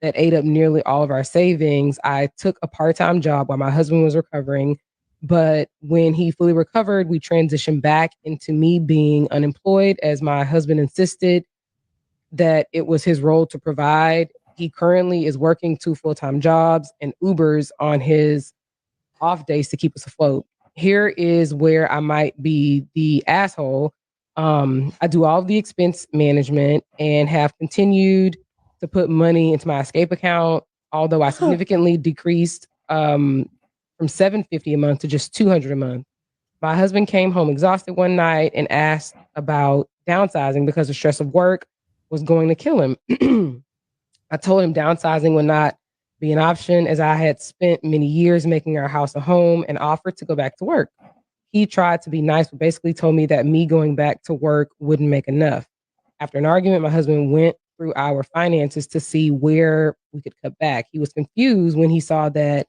that ate up nearly all of our savings. I took a part-time job while my husband was recovering, but when he fully recovered, we transitioned back into me being unemployed as my husband insisted that it was his role to provide. He currently is working two full-time jobs and Ubers on his off days to keep us afloat. Here is where I might be the asshole. I do all of the expense management and have continued to put money into my escape account, although I significantly decreased from 750 a month to just 200 a month. My husband came home exhausted one night and asked about downsizing because the stress of work was going to kill him. I told him downsizing would not be an option as I had spent many years making our house a home and offered to go back to work. He tried to be nice, but basically told me that me going back to work wouldn't make enough. After an argument, my husband went through our finances to see where we could cut back. He was confused when he saw that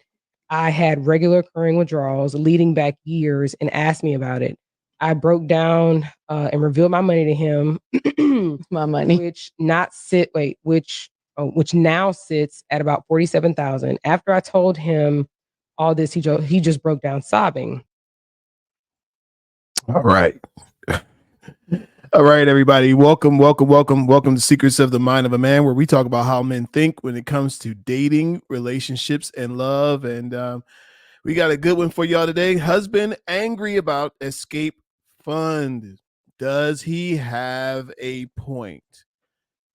I had regular occurring withdrawals leading back years and asked me about it. I broke down and revealed my money to him, My money. which now sits at about 47,000. After I told him all this, he just broke down sobbing. All right. All right, everybody. Welcome to Secrets of the Mind of a Man, where we talk about how men think when it comes to dating, relationships, and love. And we got a good one for y'all today. Husband angry about escape fund. Does he have a point?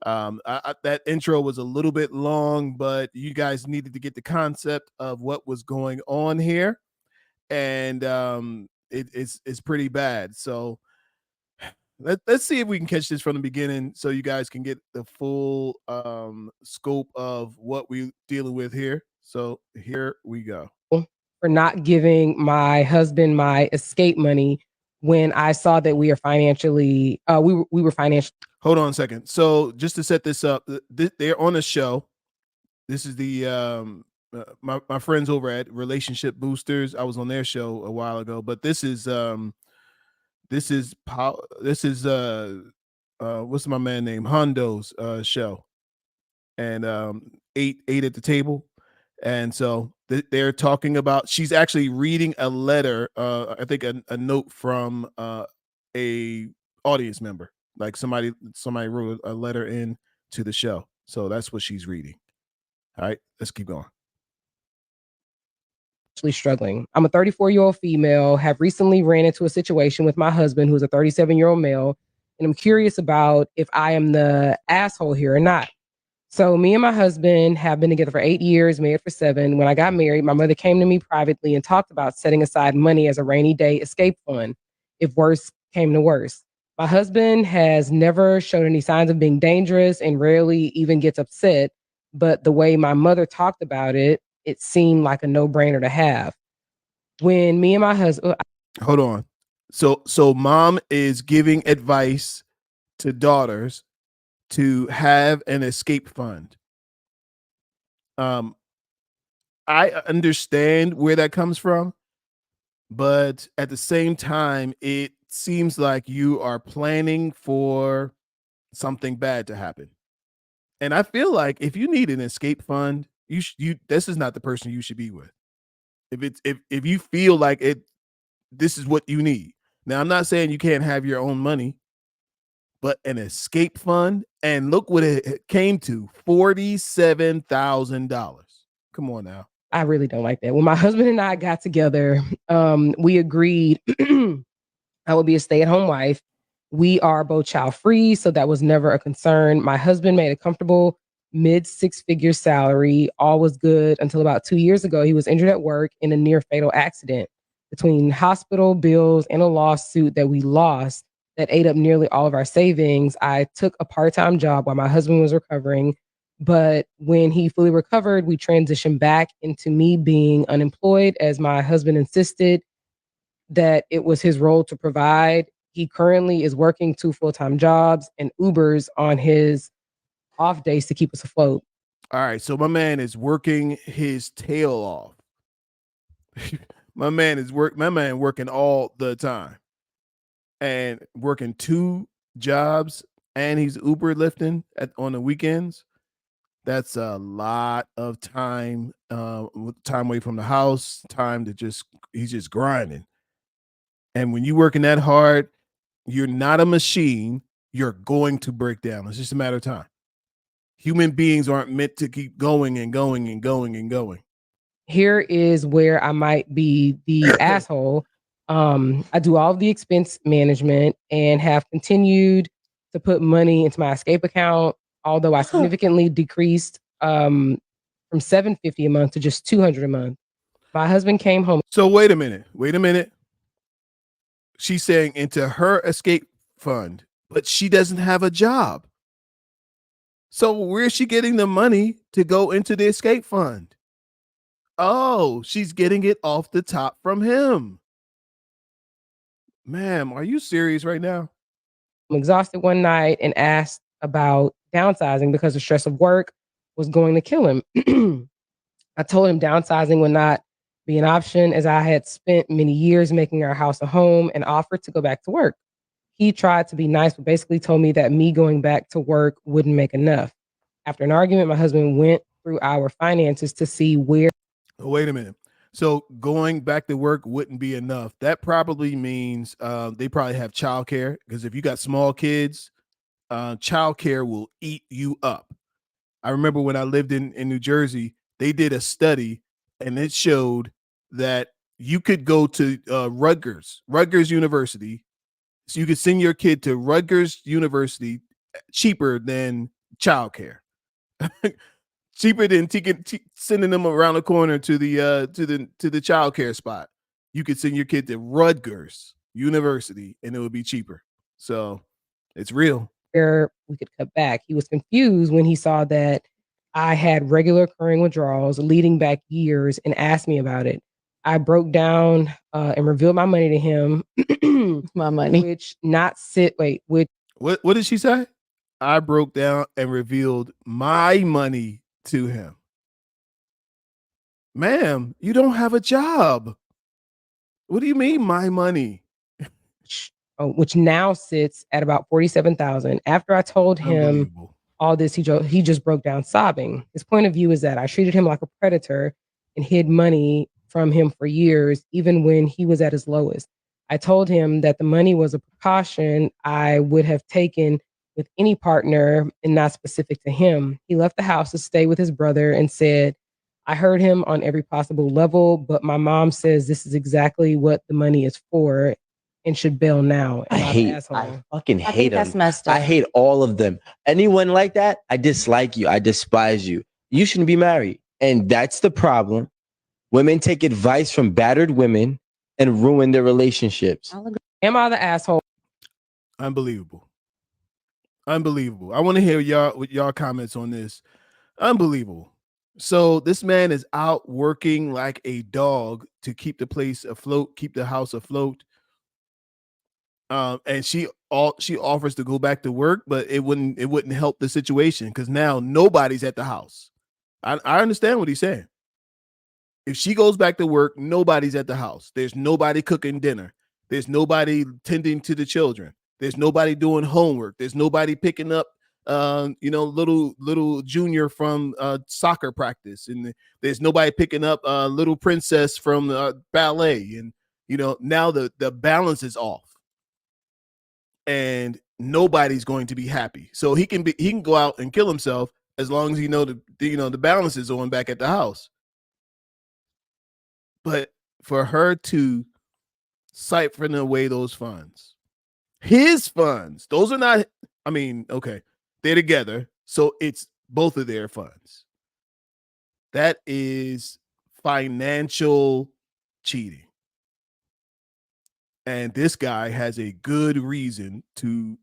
That intro was a little bit long, but you guys needed to get the concept of what was going on here. And it's pretty bad. So let's see if we can catch this from the beginning so you guys can get the full scope of what we're dealing with here. So here we go. For not giving my husband my escape money when I saw that we were financially. Hold on a second. So just to set this up, they're on a show. This is the my friends over at Relationship Boosters. I was on their show a while ago, but this is what's my man name Hondo's show, and eight at the table, and so they're talking about. She's actually reading a letter, I think a note from a audience member, like somebody wrote a letter in to the show. So that's what she's reading. All right, let's keep going. Struggling. I'm a 34-year-old female, have recently ran into a situation with my husband, who's a 37-year-old male, and I'm curious about if I am the asshole here or not. So, me and my husband have been together for 8 years, married for 7. When I got married, my mother came to me privately and talked about setting aside money as a rainy day escape fund if worse came to worse. My husband has never shown any signs of being dangerous and rarely even gets upset. But the way my mother talked about it, it seemed like a no brainer to have. When me and my husband, Hold on. So mom is giving advice to daughters to have an escape fund. I understand where that comes from, but at the same time, it seems like you are planning for something bad to happen. And I feel like if you need an escape fund, you this is not the person you should be with. If you feel like this is what you need. Now, I'm not saying you can't have your own money, but an escape fund, and look what it came to, $47,000. Come on now. I really don't like that. When my husband and I got together, we agreed I would be a stay-at-home wife. We are both child free, so that was never a concern. My husband made a comfortable mid six-figure salary. All was good until about 2 years ago. He was injured at work in a near fatal accident. Between hospital bills and a lawsuit that we lost that ate up nearly all of our savings, I took a part-time job while my husband was recovering. But when he fully recovered, we transitioned back into me being unemployed as my husband insisted that it was his role to provide. He currently is working two full-time jobs and Ubers on his off days to keep us afloat. All right, so my man is working his tail off. my man working all the time and working two jobs, and he's Uber lifting on the weekends. That's a lot of time away from the house, time to just he's just grinding. And when you're working that hard, you're not a machine. You're going to break down. It's just a matter of time. Human beings aren't meant to keep going and going and going and going. Here is where I might be the asshole. I do all of the expense management and have continued to put money into my escape account, although I significantly decreased from 750 a month to just 200 a month. My husband came home. So wait a minute. Wait a minute. She's saying into her escape fund, but she doesn't have a job. So where's she getting the money to go into the escape fund? Oh, she's getting it off the top from him. Ma'am, are you serious right now? I'm exhausted one night and asked about downsizing because the stress of work was going to kill him. I told him downsizing would not be an option as I had spent many years making our house a home and offered to go back to work. He tried to be nice, but basically told me that me going back to work wouldn't make enough. After an argument, my husband went through our finances to see where. Oh, wait a minute. So going back to work wouldn't be enough. That probably means they probably have childcare because if you got small kids, childcare will eat you up. I remember when I lived in New Jersey, they did a study and it showed that you could go to Rutgers University. So you could send your kid to Rutgers University cheaper than childcare. Cheaper than sending them around the corner to the child care spot. You could send your kid to Rutgers University and it would be cheaper. So it's real. where we could cut back. He was confused when he saw that I had regular occurring withdrawals leading back years and asked me about it. I broke down and revealed my money to him, My money. which not sit wait, which What did she say? I broke down and revealed my money to him. Ma'am, you don't have a job. What do you mean my money? which now sits at about 47,000. After I told him all this, he just broke down sobbing. His point of view is that I treated him like a predator and hid money from him for years, even when he was at his lowest. I told him that the money was a precaution I would have taken with any partner and not specific to him. He left the house to stay with his brother and said, I heard him on every possible level, but my mom says this is exactly what the money is for and should bail now. I Am I the hate, asshole? I fucking I hate think that's them. messed up. I hate all of them. Anyone like that, I dislike you. I despise you. You shouldn't be married. And that's the problem. Women take advice from battered women and ruin their relationships. I'll agree. Am I the asshole? Unbelievable. Unbelievable. I want to hear y'all comments on this. Unbelievable. So this man is out working like a dog to keep the place afloat, keep the house afloat. And she offers to go back to work, but it wouldn't help the situation because now nobody's at the house. I understand what he's saying. If she goes back to work, nobody's at the house. There's nobody cooking dinner. There's nobody tending to the children. There's nobody doing homework. There's nobody picking up, little junior from soccer practice, and there's nobody picking up little princess from ballet. And now the balance is off, and nobody's going to be happy. So he can go out and kill himself as long as the balance is on back at the house. But for her to siphon away those funds, his funds, those are not, okay, they're together. So it's both of their funds. That is financial cheating. And this guy has a good reason to.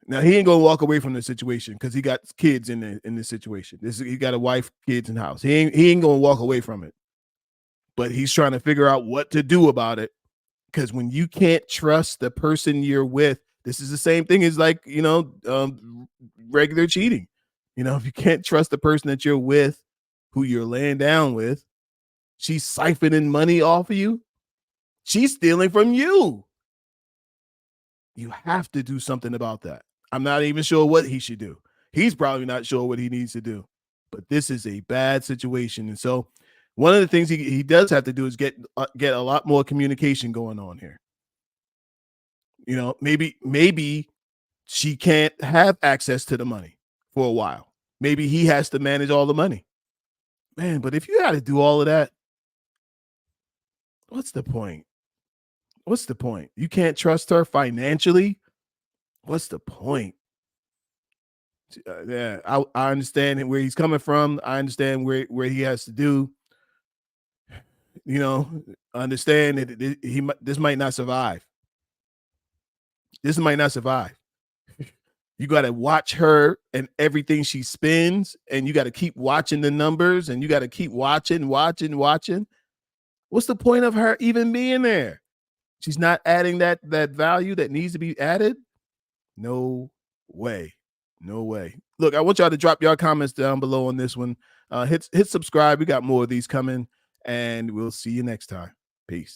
Now he ain't gonna walk away from the situation because he got kids in this situation. He got a wife, kids in the house. He ain't gonna walk away from it. But he's trying to figure out what to do about it. Because when you can't trust the person you're with, this is the same thing as regular cheating. If you can't trust the person that you're with, who you're laying down with, she's siphoning money off of you. She's stealing from you. You have to do something about that. I'm not even sure what he should do. He's probably not sure what he needs to do. But this is a bad situation. And so one of the things he does have to do is get a lot more communication going on here. You know, maybe she can't have access to the money for a while. Maybe he has to manage all the money. Man, but if you got to do all of that, what's the point? What's the point? You can't trust her financially? What's the point? Yeah, I understand where he's coming from. I understand where he has to do. You know, understand that this might not survive. This might not survive. You got to watch her and everything she spends, and you got to keep watching the numbers, and you got to keep watching. What's the point of her even being there? She's not adding that value that needs to be added. No way. No way. Look, I want y'all to drop your comments down below on this one. Hit subscribe. We got more of these coming, and we'll see you next time. Peace.